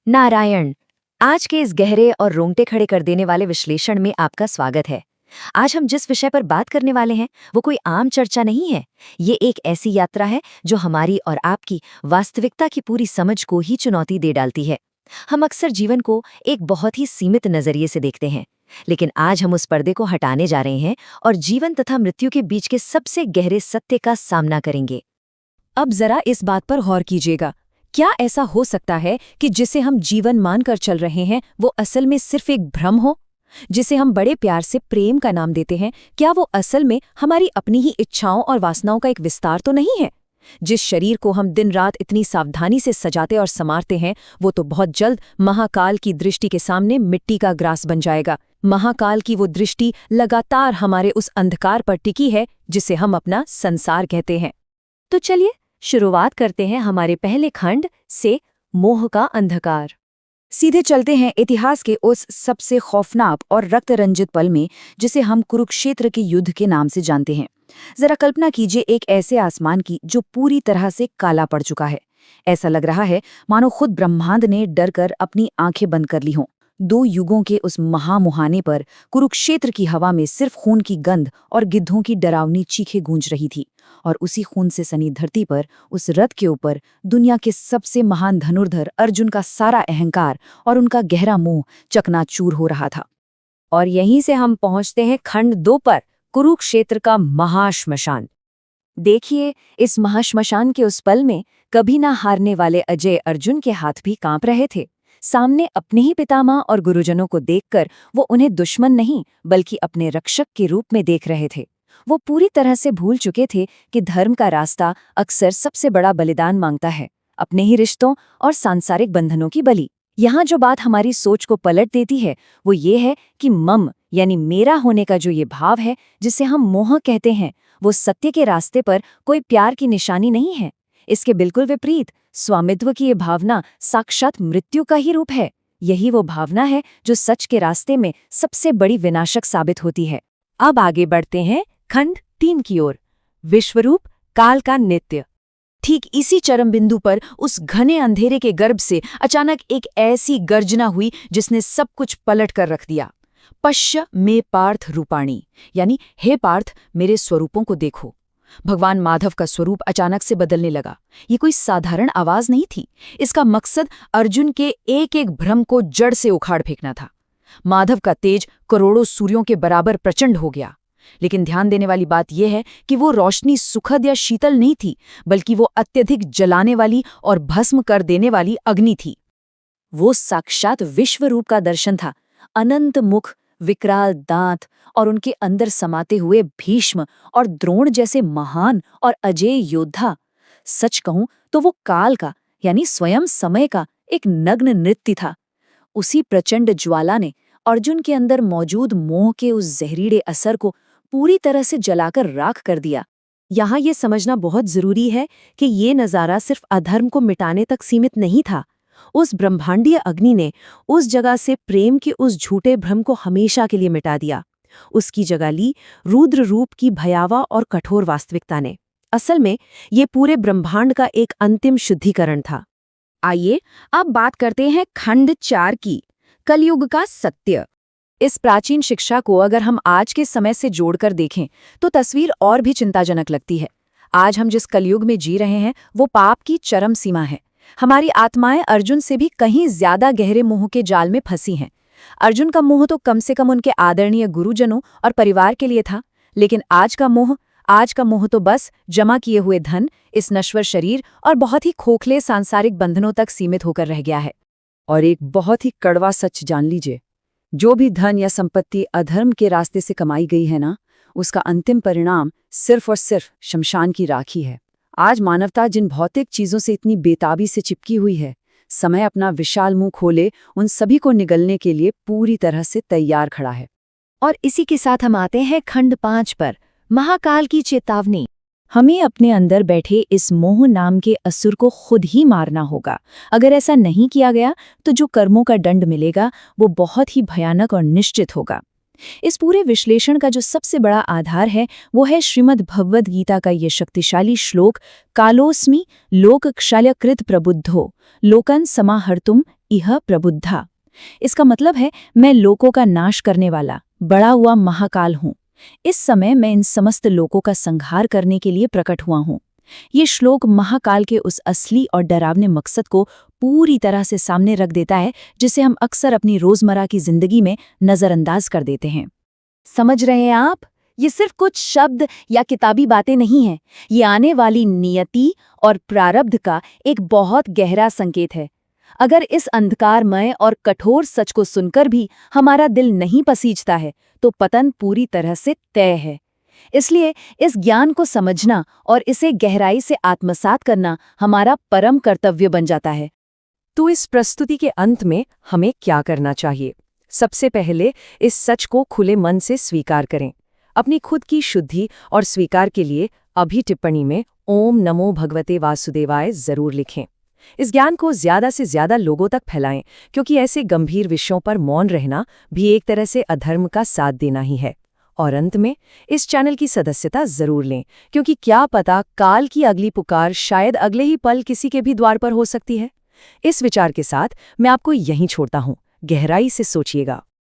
नारायण। आज के इस गहरे और रोंगटे खड़े कर देने वाले विश्लेषण में आपका स्वागत है। आज हम जिस विषय पर बात करने वाले हैं वो कोई आम चर्चा नहीं है। ये एक ऐसी यात्रा है जो हमारी और आपकी वास्तविकता की पूरी समझ को ही चुनौती दे डालती है। हम अक्सर जीवन को एक बहुत ही सीमित नजरिए से देखते हैं, लेकिन आज हम उस पर्दे को हटाने जा रहे हैं और जीवन तथा मृत्यु के बीच के सबसे गहरे सत्य का सामना करेंगे। अब जरा इस बात पर गौर कीजिएगा, क्या ऐसा हो सकता है कि जिसे हम जीवन मानकर चल रहे हैं वो असल में सिर्फ एक भ्रम हो? जिसे हम बड़े प्यार से प्रेम का नाम देते हैं, क्या वो असल में हमारी अपनी ही इच्छाओं और वासनाओं का एक विस्तार तो नहीं है? जिस शरीर को हम दिन रात इतनी सावधानी से सजाते और संवारते हैं, वो तो बहुत जल्द महाकाल की दृष्टि के सामने मिट्टी का ग्रास बन जाएगा। महाकाल की वो दृष्टि लगातार हमारे उस अंधकार पर टिकी है जिसे हम अपना संसार कहते हैं। तो चलिए शुरुआत करते हैं हमारे पहले खंड से, मोह का अंधकार। सीधे चलते हैं इतिहास के उस सबसे खौफनाक और रक्त रंजित पल में जिसे हम कुरुक्षेत्र के युद्ध के नाम से जानते हैं। जरा कल्पना कीजिए एक ऐसे आसमान की जो पूरी तरह से काला पड़ चुका है। ऐसा लग रहा है मानो खुद ब्रह्मांड ने डरकर अपनी आंखें बंद कर ली हों। 2 युगों के उस महामुहाने पर कुरुक्षेत्र की हवा में सिर्फ खून की गंध और गिद्धों की डरावनी चीखें गूंज रही थी, और उसी खून से सनी धरती पर उस रथ के ऊपर दुनिया के सबसे महान धनुर्धर अर्जुन का सारा अहंकार और उनका गहरा मोह चकनाचूर हो रहा था। और यहीं से हम पहुंचते हैं खंड 2 पर, कुरुक्षेत्र का महाश्मशान। देखिए, इस महाश्मशान के उस पल में कभी ना हारने वाले अजय अर्जुन के हाथ भी कांप रहे थे। सामने अपने ही पितामह और गुरुजनों को देखकर वो उन्हें दुश्मन नहीं बल्कि अपने रक्षक के रूप में देख रहे थे। वो पूरी तरह से भूल चुके थे कि धर्म का रास्ता अक्सर सबसे बड़ा बलिदान मांगता है, अपने ही रिश्तों और सांसारिक बंधनों की बलि। यहाँ जो बात हमारी सोच को पलट देती है वो ये है कि मम यानी मेरा होने का जो ये भाव है जिसे हम मोह कहते हैं, वो सत्य के रास्ते पर कोई प्यार की निशानी नहीं है। इसके बिल्कुल विपरीत स्वामित्व की ये भावना साक्षात मृत्यु का ही रूप है। यही वो भावना है जो सच के रास्ते में सबसे बड़ी विनाशक साबित होती है। अब आगे बढ़ते हैं खंड 3 की ओर, विश्वरूप काल का नित्य। ठीक इसी चरम बिंदु पर उस घने अंधेरे के गर्भ से अचानक एक ऐसी गर्जना हुई जिसने सब कुछ पलट कर रख दिया। पश्य मे पार्थ रूपाणी, यानी हे पार्थ मेरे स्वरूपों को देखो। भगवान माधव का स्वरूप अचानक से बदलने लगा। ये कोई साधारण आवाज नहीं थी। इसका मकसद अर्जुन के एक एक भ्रम को जड़ से उखाड़ फेंकना था। माधव का तेज करोड़ों सूर्यों के बराबर प्रचंड हो गया। लेकिन ध्यान देने वाली बात यह है कि वो रोशनी सुखद या शीतल नहीं थी, बल्कि वो अत्यधिक जलाने वाली और भस्म कर देने वाली अग्नि थी। वो साक्षात विश्वरूप का दर्शन था। अनंत मुख, विकराल दांत और उनके अंदर समाते हुए भीष्म और द्रोण जैसे महान और अजेय योद्धा। सच कहूं तो वो काल का यानी स्वयं समय का एक नग्न नृत्य था। उसी प्रचंड ज्वाला ने अर्जुन के अंदर मौजूद मोह के उस जहरीले असर को पूरी तरह से जलाकर राख कर दिया। यहाँ ये समझना बहुत जरूरी है कि ये नज़ारा सिर्फ अधर्म को मिटाने तक सीमित नहीं था। उस ब्रह्मांडीय अग्नि ने उस जगह से प्रेम के उस झूठे भ्रम को हमेशा के लिए मिटा दिया। उसकी जगह ली रुद्र रूप की भयावह और कठोर वास्तविकता ने। असल में ये पूरे ब्रह्मांड का एक अंतिम शुद्धिकरण था। आइए अब बात करते हैं खंड 4 की, कलयुग का सत्य। इस प्राचीन शिक्षा को अगर हम आज के समय से जोड़कर देखें तो तस्वीर और भी चिंताजनक लगती है। आज हम जिस कलयुग में जी रहे हैं वो पाप की चरम सीमा है। हमारी आत्माएं अर्जुन से भी कहीं ज्यादा गहरे मोह के जाल में फंसी हैं। अर्जुन का मोह तो कम से कम उनके आदरणीय गुरुजनों और परिवार के लिए था, लेकिन आज का मोह तो बस जमा किए हुए धन, इस नश्वर शरीर और बहुत ही खोखले सांसारिक बंधनों तक सीमित होकर रह गया है। और एक बहुत ही कड़वा सच जान लीजिए, जो भी धन या संपत्ति अधर्म के रास्ते से कमाई गई है ना, उसका अंतिम परिणाम सिर्फ और सिर्फ शमशान की राखी है। आज मानवता जिन भौतिक चीजों से इतनी बेताबी से चिपकी हुई है, समय अपना विशाल मुंह खोले उन सभी को निगलने के लिए पूरी तरह से तैयार खड़ा है। और इसी के साथ हम आते हैं खंड 5 पर, महाकाल की चेतावनी। हमें अपने अंदर बैठे इस मोह नाम के असुर को खुद ही मारना होगा। अगर ऐसा नहीं किया गया तो जो कर्मों का दंड मिलेगा वो बहुत ही भयानक और निश्चित होगा। इस पूरे विश्लेषण का जो सबसे बड़ा आधार है वो है श्रीमद् भगवद गीता का ये शक्तिशाली श्लोक, कालोस्मि लोक क्षाल्यकृत प्रबुद्धो लोकन समाहर्तुम इह प्रबुद्धा। इसका मतलब है मैं लोकों का नाश करने वाला बड़ा हुआ महाकाल हूँ। इस समय मैं इन समस्त लोकों का संहार करने के लिए प्रकट हुआ हूँ। ये श्लोक महाकाल के उस असली और डरावने मकसद को पूरी तरह से सामने रख देता है, जिसे हम अक्सर अपनी रोजमर्रा की जिंदगी में नजरअंदाज कर देते हैं। समझ रहे हैं आप? ये सिर्फ कुछ शब्द या किताबी बातें नहीं हैं। ये आने वाली नियति और प्रारब्ध का एक बहुत गहरा संकेत है। अगर इस अंधकारमय और कठोर सच को सुनकर भी हमारा दिल नहीं पसीजता है, तो पतन पूरी तरह से तय है। इसलिए इस ज्ञान को समझना और इसे गहराई से आत्मसात करना हमारा परम कर्तव्य बन जाता है। तो इस प्रस्तुति के अंत में हमें क्या करना चाहिए? सबसे पहले इस सच को खुले मन से स्वीकार करें। अपनी खुद की शुद्धि और स्वीकार के लिए अभी टिप्पणी में ओम नमो भगवते वासुदेवाय जरूर लिखें। इस ज्ञान को ज्यादा से ज्यादा लोगों तक फैलाएं, क्योंकि ऐसे गंभीर विषयों पर मौन रहना भी एक तरह से अधर्म का साथ देना ही है। और अंत में इस चैनल की सदस्यता जरूर लें, क्योंकि क्या पता काल की अगली पुकार शायद अगले ही पल किसी के भी द्वार पर हो सकती है। इस विचार के साथ मैं आपको यहीं छोड़ता हूँ। गहराई से सोचिएगा।